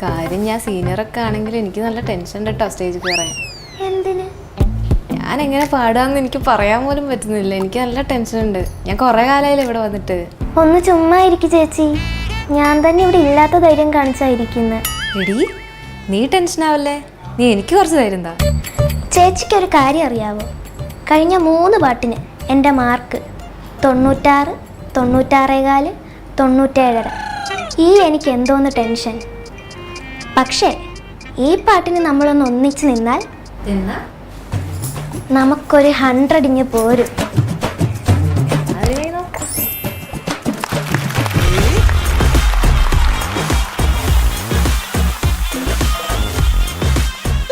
കാര്യം ഞാൻ സീനിയറൊക്കെ ആണെങ്കിലും എനിക്ക് നല്ല ടെൻഷൻ ഉണ്ട് കേട്ടോ സ്റ്റേജിൽ കയറാൻ. എന്തിന്? ഞാൻ എങ്ങനെ പാടാമെന്ന് എനിക്ക് പറയാൻ പോലും പറ്റുന്നില്ല. എനിക്ക് നല്ല ടെൻഷൻ ഉണ്ട്. ഞാൻ കുറേ കാലമായില്ലേ ഇവിടെ വന്നിട്ട്. ഒന്ന് ചുമ്മാ ഇരിക്കും ചേച്ചി. ഞാൻ തന്നെ ഇവിടെ ഇല്ലാത്ത ധൈര്യം കാണിച്ചായിരിക്കുന്നത്. എടി നീ ടെൻഷൻ ആവല്ലേ, നീ എനിക്ക് കുറച്ച് ധൈര്യം എന്താ. ചേച്ചിക്കൊരു കാര്യം അറിയാവോ? കഴിഞ്ഞ 3 പാട്ടിന് എൻ്റെ മാർക്ക് 96, 96.4, 97.5. ഈ എനിക്ക് എന്തോന്ന് ടെൻഷൻ. പക്ഷേ ഈ പാട്ടിന് നമ്മളൊന്ന് ഒന്നിച്ച് നിന്നാൽ നമുക്കൊരു 100 ഇങ്ങ് പോരും.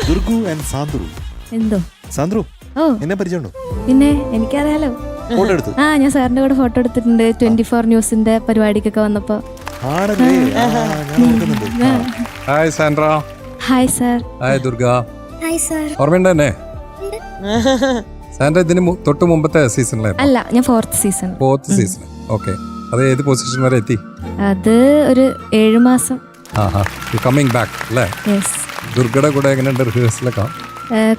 ദുർഗു ആൻഡ് സാന്ദ്രു. എന്തോ സാന്ദ്രു ഓ എന്നെ പരിചയമുണ്ടോ? പിന്നെ എനിക്കറിയാലോ. ഫോട്ടോ എടുത്തു. ആ ഞാൻ സാറിന്റെ കൂടെ ഫോട്ടോ എടുത്തിട്ടുണ്ട് 24 ന്യൂസിന്റെ പരിപാടിക്കൊക്കെ വന്നപ്പോ. ആണല്ലേ? ഞാൻ ഓർക്കുന്നുണ്ട്. Hi Sandra. Hi sir. Hi Durga. Hi sir. ഓർമ്മയുണ്ട് തന്നെ? സാൻഡ്ര ഇതിന് തൊട്ട് മുമ്പത്തെ സീസണിലായിരുന്നു. അല്ല, ഞാൻ 4th season. 4th season. Okay. അത് ഏത് പൊസിഷൻ വരെ എത്തി? അത് ഒരു 7 മാസം. കമ്മിങ് ബാക്ക് അല്ലേ? യെസ്. ദുർഗയുടെ കൂടെ എങ്ങനെയുണ്ട് റിഹേഴ്സലൊക്കെ?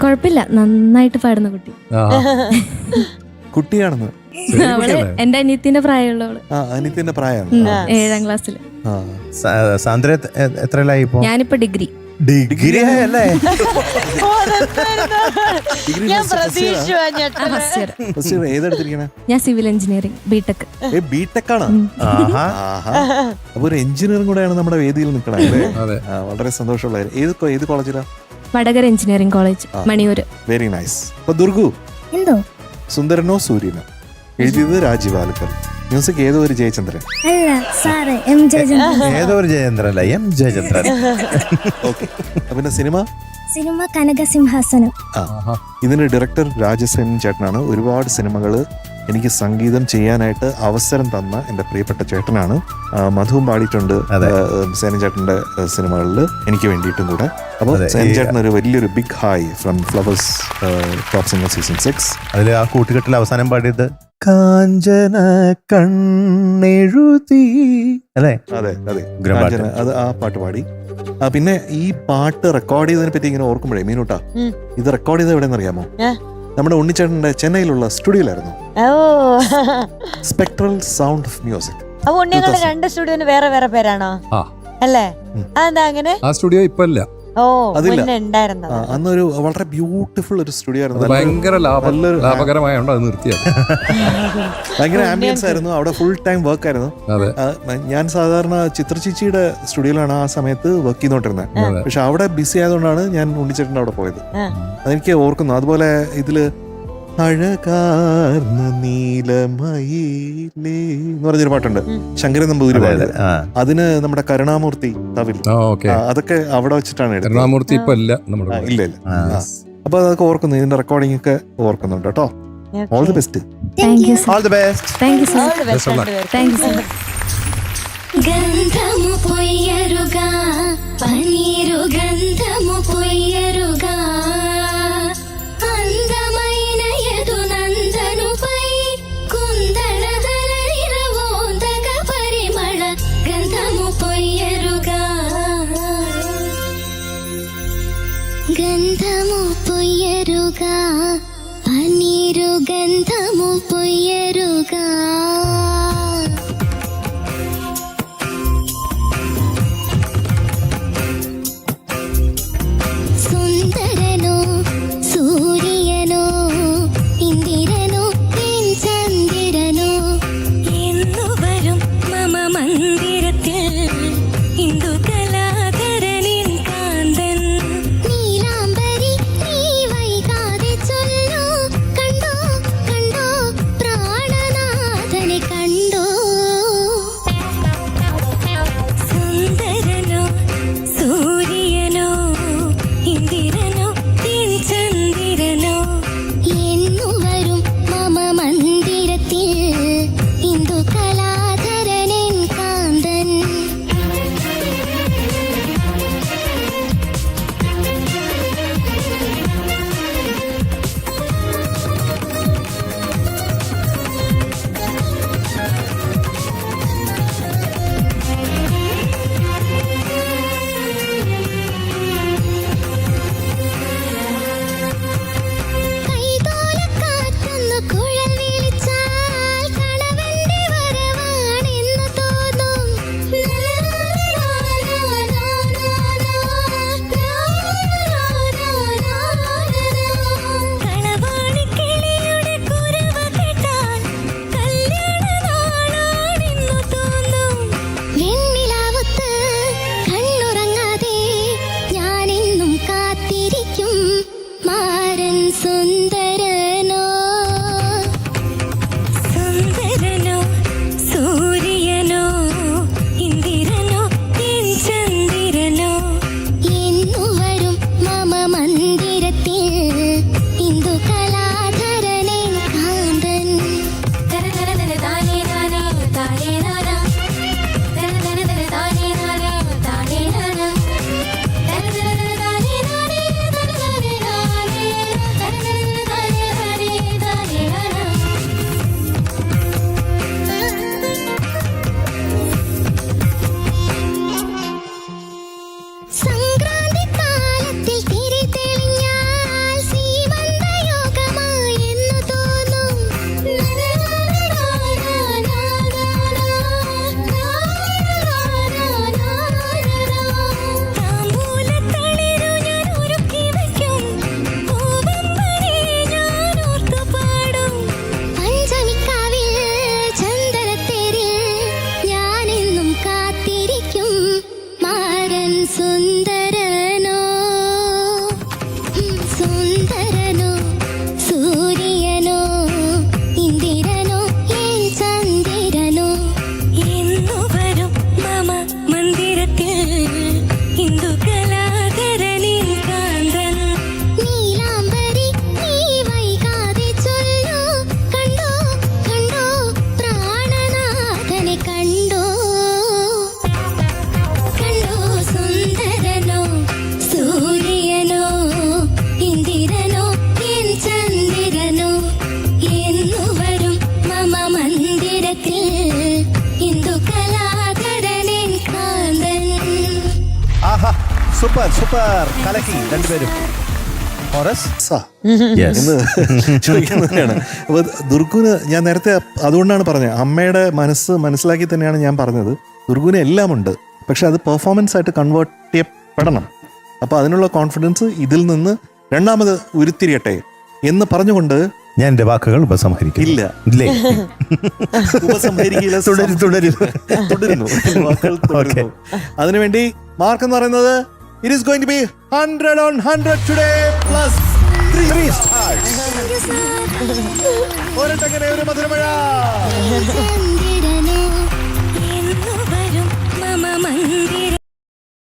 കുഴപ്പമില്ല, നന്നായിട്ട് പാടുന്ന കുട്ടി. കുട്ടിയാണെന്ന്. അവള് എന്റെ അനിയത്തിന്റെ പ്രായമുള്ളവള്. അനിയത്തിന്റെ പ്രായമാണ്. 7ാം ക്ലാസ്സിൽ. സാന്ദ്ര എത്രയിലായി ഇപ്പോ? ഞാനിപ്പോ ഡിഗ്രി. ഡിഗ്രി അല്ലേ? ഏതെടുത്തിരിക്കണേ? ഞാൻ സിവിൽ എഞ്ചിനീയറിംഗ് ബിടെക്. ബിടെക് ആണ്. അപ്പൊ ഒരു എഞ്ചിനീയറും കൂടെയാണ് നമ്മുടെ വേദിയിൽ നിൽക്കണേ. വളരെ സന്തോഷമുള്ള. ഏത് കോളേജിലാ? Vadakara engineering college, Maniyur. Very nice. അപ്പൊ ദുർഗു എന്തോ സുന്ദരനോ സൂര്യനോ എഴുതിയത് രാജീവ് ആലക്കൽ, മ്യൂസിക് ഏതോ ഒരു ജയചന്ദ്രൻ. അല്ല സാറേ, എം ജയചന്ദ്രൻ. ഏതോ ഒരു ജയചന്ദ്രൻ അല്ല, എം ജയചന്ദ്രൻ. ഓക്കെ. പിന്നെ സിനിമ കനകസിംഹാസനം. ഇതിന്റെ ഡയറക്ടർ രാജസേൻ ചേട്ടനാണ്. ഒരുപാട് സിനിമകള് എനിക്ക് സംഗീതം ചെയ്യാനായിട്ട് അവസരം തന്ന എൻ്റെ പ്രിയപ്പെട്ട ചേട്ടനാണ്. മധുവും പാടിയിട്ടുണ്ട് സേനൻ ചേട്ടൻ്റെ സിനിമകളിൽ എനിക്ക് വേണ്ടിയിട്ടും കൂടെ. അപ്പോൾ സേനൻ ചേട്ടൻ ഒരു വലിയൊരു big hi from Flowers top singer season 6. അതിൽ ആ കൂട്ടുകെട്ടിൽ അവസാനം പാടിയത് കാഞ്ചന കണ്ണെഴുതി അല്ലേ? അതെ അതെ, അത് ആ പാട്ട് പാടി. പിന്നെ ഈ പാട്ട് റെക്കോർഡ് ചെയ്തതിനെ പറ്റി ഇങ്ങനെ ഓർക്കുമ്പോഴേ മീനൂട്ടാ, ഇത് റെക്കോർഡ് ചെയ്തത് എവിടെയെന്ന് അറിയാമോ? നമ്മുടെ ഉണ്ണിച്ചേട്ടന്റെ ചെന്നൈയിലുള്ള സ്റ്റുഡിയോയിലായിരുന്നു. Spectral sound of music. അപ്പൊ ഉണ്ണികളുടെ 2 സ്റ്റുഡിയോന് വേറെ വേറെ പേരാണോ? അല്ലേ? അതെന്താ അങ്ങനെ? ആ സ്റ്റുഡിയോ ഇപ്പൊ ഇല്ല. അന്നൊരു വളരെ ബ്യൂട്ടിഫുൾ ഒരു സ്റ്റുഡിയോ ആയിരുന്നു. ഭയങ്കര ലാഭകരമായോണ്ട് അത് നിർത്തിയത്. ഭയങ്കര ആംബിയൻസ് ആയിരുന്നു അവിടെ. ഫുൾ ടൈം വർക്ക് ആയിരുന്നു. ഞാൻ സാധാരണ ചിത്രചേച്ചിയുടെ സ്റ്റുഡിയോയിലാണ് ആ സമയത്ത് വർക്ക് ചെയ്തോണ്ടിരുന്നത്. പക്ഷെ അവിടെ ബിസി ആയതുകൊണ്ടാണ് ഞാൻ ഉണ്ണിച്ചേട്ടൻ്റെ അവിടെ പോയത്. അതെനിക്ക് ഓർക്കുന്നു. അതുപോലെ ഇതില് അഴകാർന്ന നീലമയിലേ എന്ന് പറഞ്ഞൊരു പാട്ടുണ്ട്, ശങ്കരൻ നമ്പൂതിരി പാടിയത്. അതിന് നമ്മുടെ കരുണാമൂർത്തി തവിൽ, അതൊക്കെ അവിടെ വെച്ചിട്ടാണ് എടുത്തത്. കരുണാമൂർത്തി ഇപ്പൊ ഇല്ല. ഇല്ല. അപ്പൊ അതൊക്കെ ഓർക്കുന്നു. ഇതിന്റെ റെക്കോർഡിംഗ് ഒക്കെ ഓർക്കുന്നുണ്ട് കേട്ടോ. All the best. All the best. Thank you sir. Thank you sir. ഗന്ധമു പൊയ്യരുക പനീരു ഗന്ധമു പൊയ്യരുക అందమైనయదు నందనుపై కుందనహరరిరవోందక పరిమళ గంధము పొయ్యరుగా గంధము పొయ్యరుగా పనీరు గంధము పొయ్యరుగా സുന്ദരനോ സൂര്യനോ ഇന്ദിരനോ ചന്ദ്രനോ എന്നു വരും മമ മന്ദിരത്തിൽ ഇന്ദു കലാധരനിൻ കാന്തൻ നീലാംബരി നീ വൈകാതെ ചൊല്ലു കണ്ടോ കണ്ടോ പ്രാണനാഥനെ കണ്ടോ സുന്ദരനോ സുന്ദരനോ സൂര്യനോ ഇന്ദിരനോ എൻ ചന്ദ്രനോ എന്നു വരും മമ മന്ദിരത്തിൽ ഇന്ദു കലാധരനിൻ കാന്തൻ നീലാംബരി നീ വൈകാതെ ചൊല്ലൂ കണ്ടോ കണ്ടോ പ്രാണനാഥനെ കണ്ടോ കണ്ടോ സുന്ദരനോ സൂര്യനോ ഇന്ദിരനോ എൻ ചന്ദ്രനോ എന്നു വരും മമ മന്ദിരത്തിൽ ഇന്ദു കലാധരനിൻ കാന്തൻ. ആഹാ സൂപ്പർ സൂപ്പർ കലക്കി രണ്ടുപേരും ഫോറസ് എന്ന് ചോദിക്കുന്നതാണ്. അപ്പോൾ ദുർഗുന് ഞാൻ നേരത്തെ അതുകൊണ്ടാണ് പറഞ്ഞത്, അമ്മയുടെ മനസ്സ് മനസ്സിലാക്കി തന്നെയാണ് ഞാൻ പറഞ്ഞത്. ദുർഗുന് എല്ലാം ഉണ്ട്, പക്ഷെ അത് പെർഫോമൻസ് ആയിട്ട് കൺവേർട്ട് ചെയ്യപ്പെടണം. അപ്പോൾ അതിനുള്ള കോൺഫിഡൻസ് ഇതിൽ നിന്ന് രണ്ടാമത് ഉരുത്തിരിയട്ടെ എന്ന് പറഞ്ഞുകൊണ്ട് ഞാൻ എന്റെ വാക്കുകൾ ഉപസംഹരിക്കും. ഇല്ല. ഇല്ലേ? ഉപസംഹരിക്കില്ല, തുടരുന്നു. വാക്കുകൾ തുടരുന്നു. അതിനുവേണ്ടി മാർക്ക് എന്ന് പറയുന്നത് it is going to be 100 on 100 today plus 3 stars. ഒരട്ടങ്ങനെ ഒരു മധുരമഴ. ചന്ദ്രനോ